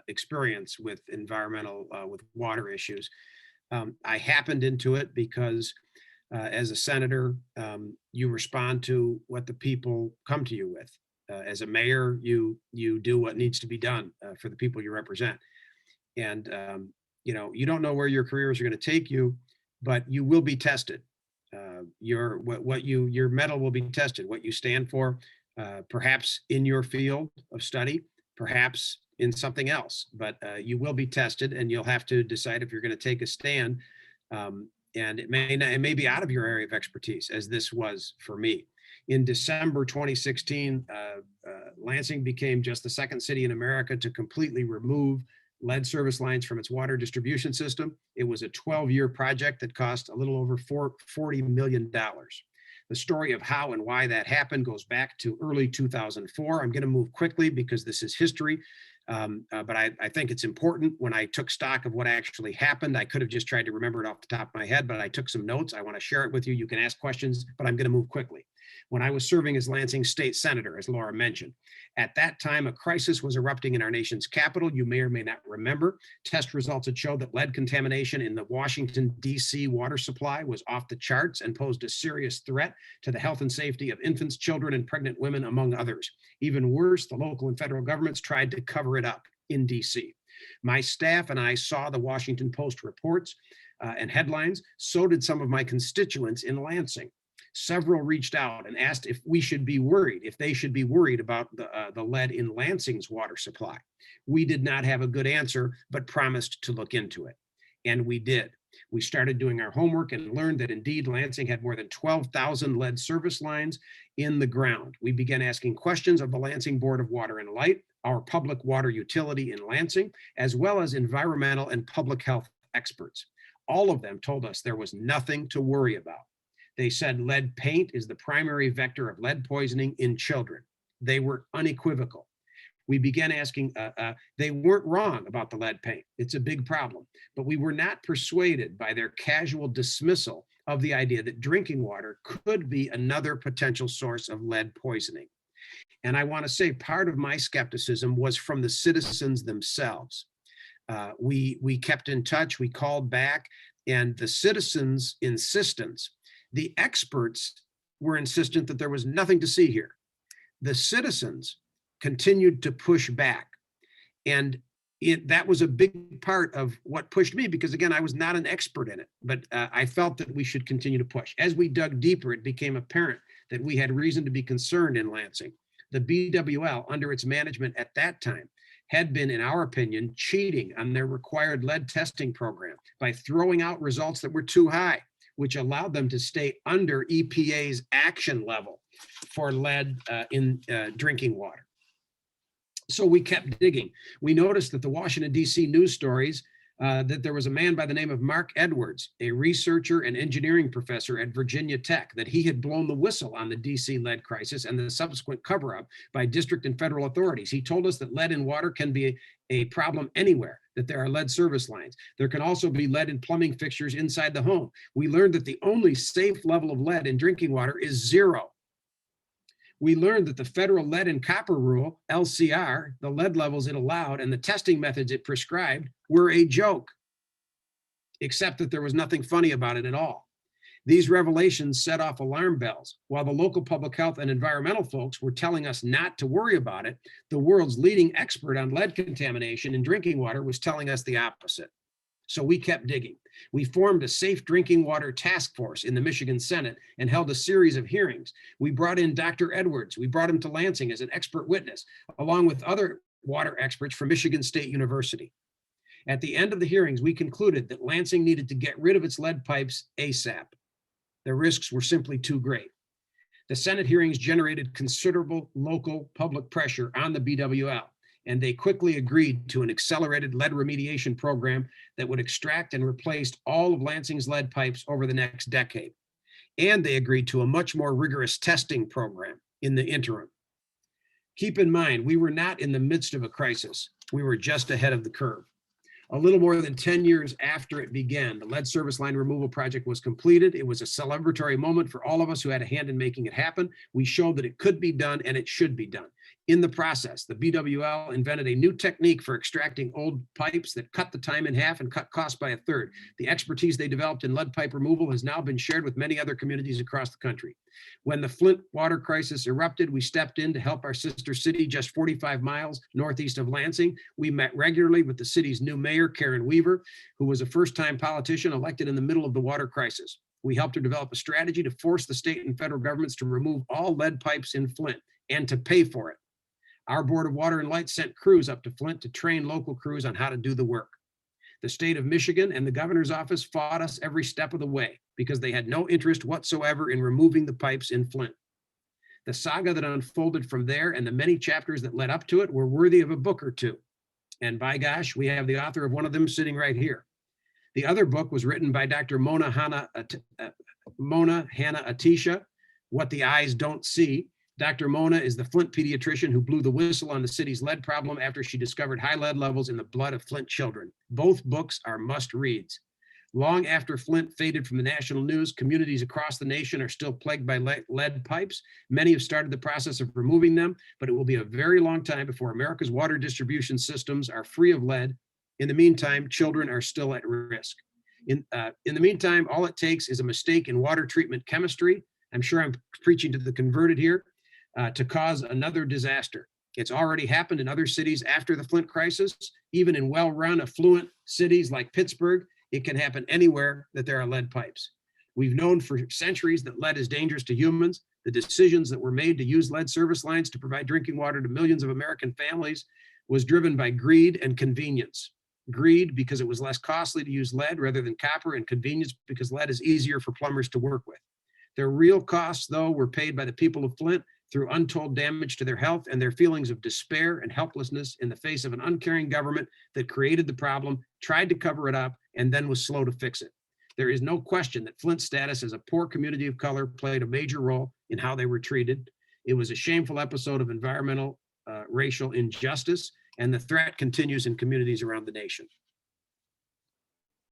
experience with with water issues. I happened into it because as a senator, you respond to what the people come to you with. As a mayor, you do what needs to be done for the people you represent. And you don't know where your careers are going to take you, but you will be tested. Your mettle will be tested. What you stand for, perhaps in your field of study, perhaps in something else, but you will be tested, and you'll have to decide if you're going to take a stand. And it may be out of your area of expertise, as this was for me. In December 2016, Lansing became just the second city in America to completely remove lead service lines from its water distribution system. It was a 12-year project that cost a little over $40 million. The story of how and why that happened goes back to early 2004. I'm going to move quickly because this is history. But I think it's important. When I took stock of what actually happened, I could have just tried to remember it off the top of my head, but I took some notes. I want to share it with you. You can ask questions, but I'm going to move quickly. When I was serving as Lansing State Senator, as Laura mentioned, at that time, a crisis was erupting in our nation's capital. You may or may not remember. Test results had showed that lead contamination in the Washington, D.C. water supply was off the charts and posed a serious threat to the health and safety of infants, children, and pregnant women, among others. Even worse, the local and federal governments tried to cover it up in D.C. My staff and I saw the Washington Post reports and headlines. So did some of my constituents in Lansing. Several reached out and asked if they should be worried about the lead in Lansing's water supply. We did not have a good answer, but promised to look into it. And we did. We started doing our homework and learned that indeed Lansing had more than 12,000 lead service lines in the ground. We began asking questions of the Lansing Board of Water and Light, our public water utility in Lansing, as well as environmental and public health experts. All of them told us there was nothing to worry about. They said lead paint is the primary vector of lead poisoning in children. They were unequivocal. We began asking, they weren't wrong about the lead paint. It's a big problem, but we were not persuaded by their casual dismissal of the idea that drinking water could be another potential source of lead poisoning. And I want to say part of my skepticism was from the citizens themselves. We kept in touch, we called back, and the citizens' insistence, the experts were insistent that there was nothing to see here. The citizens continued to push back. And that was a big part of what pushed me, because again, I was not an expert in it, but I felt that we should continue to push. As we dug deeper, it became apparent that we had reason to be concerned in Lansing. The BWL, under its management at that time, had been, in our opinion, cheating on their required lead testing program by throwing out results that were too high, which allowed them to stay under EPA's action level for lead in drinking water. So we kept digging. We noticed that the Washington, D.C. news stories that there was a man by the name of Mark Edwards, a researcher and engineering professor at Virginia Tech, that he had blown the whistle on the D.C. lead crisis and the subsequent cover-up by district and federal authorities. He told us that lead in water can be a problem anywhere, that there are lead service lines. There can also be lead in plumbing fixtures inside the home. We learned that the only safe level of lead in drinking water is 0. We learned that the federal lead and copper rule, LCR, the lead levels it allowed and the testing methods it prescribed were a joke, except that there was nothing funny about it at all. These revelations set off alarm bells. While the local public health and environmental folks were telling us not to worry about it, the world's leading expert on lead contamination in drinking water was telling us the opposite. So we kept digging. We formed a safe drinking water task force in the Michigan Senate and held a series of hearings. We brought in Dr. Edwards. We brought him to Lansing as an expert witness, along with other water experts from Michigan State University. At the end of the hearings, we concluded that Lansing needed to get rid of its lead pipes ASAP. The risks were simply too great. The Senate hearings generated considerable local public pressure on the BWL, and they quickly agreed to an accelerated lead remediation program that would extract and replace all of Lansing's lead pipes over the next decade. And they agreed to a much more rigorous testing program in the interim. Keep in mind, we were not in the midst of a crisis. We were just ahead of the curve. A little more than 10 years after it began, the lead service line removal project was completed. It was a celebratory moment for all of us who had a hand in making it happen. We showed that it could be done and it should be done. In the process, the BWL invented a new technique for extracting old pipes that cut the time in half and cut costs by a third. The expertise they developed in lead pipe removal has now been shared with many other communities across the country. When the Flint water crisis erupted, we stepped in to help our sister city just 45 miles northeast of Lansing. We met regularly with the city's new mayor, Karen Weaver, who was a first-time politician elected in the middle of the water crisis. We helped her develop a strategy to force the state and federal governments to remove all lead pipes in Flint and to pay for it. Our Board of Water and Light sent crews up to Flint to train local crews on how to do the work. The state of Michigan and the governor's office fought us every step of the way because they had no interest whatsoever in removing the pipes in Flint. The saga that unfolded from there and the many chapters that led up to it were worthy of a book or two. And by gosh, we have the author of one of them sitting right here. The other book was written by Dr. Mona Hanna Atisha, What the Eyes Don't See. Dr. Mona is the Flint pediatrician who blew the whistle on the city's lead problem after she discovered high lead levels in the blood of Flint children. Both books are must-reads. Long after Flint faded from the national news, communities across the nation are still plagued by lead pipes. Many have started the process of removing them, but it will be a very long time before America's water distribution systems are free of lead. In the meantime, children are still at risk. In the meantime, all it takes is a mistake in water treatment chemistry. I'm sure I'm preaching to the converted here. To cause another disaster. It's already happened in other cities after the Flint crisis. Even in well-run, affluent cities like Pittsburgh, it can happen anywhere that there are lead pipes. We've known for centuries that lead is dangerous to humans. The decisions that were made to use lead service lines to provide drinking water to millions of American families was driven by greed and convenience. Greed because it was less costly to use lead rather than copper, and convenience because lead is easier for plumbers to work with. Their real costs, though, were paid by the people of Flint through untold damage to their health and their feelings of despair and helplessness in the face of an uncaring government that created the problem, tried to cover it up, and then was slow to fix it. There is no question that Flint's status as a poor community of color played a major role in how they were treated. It was a shameful episode of environmental racial injustice, and the threat continues in communities around the nation.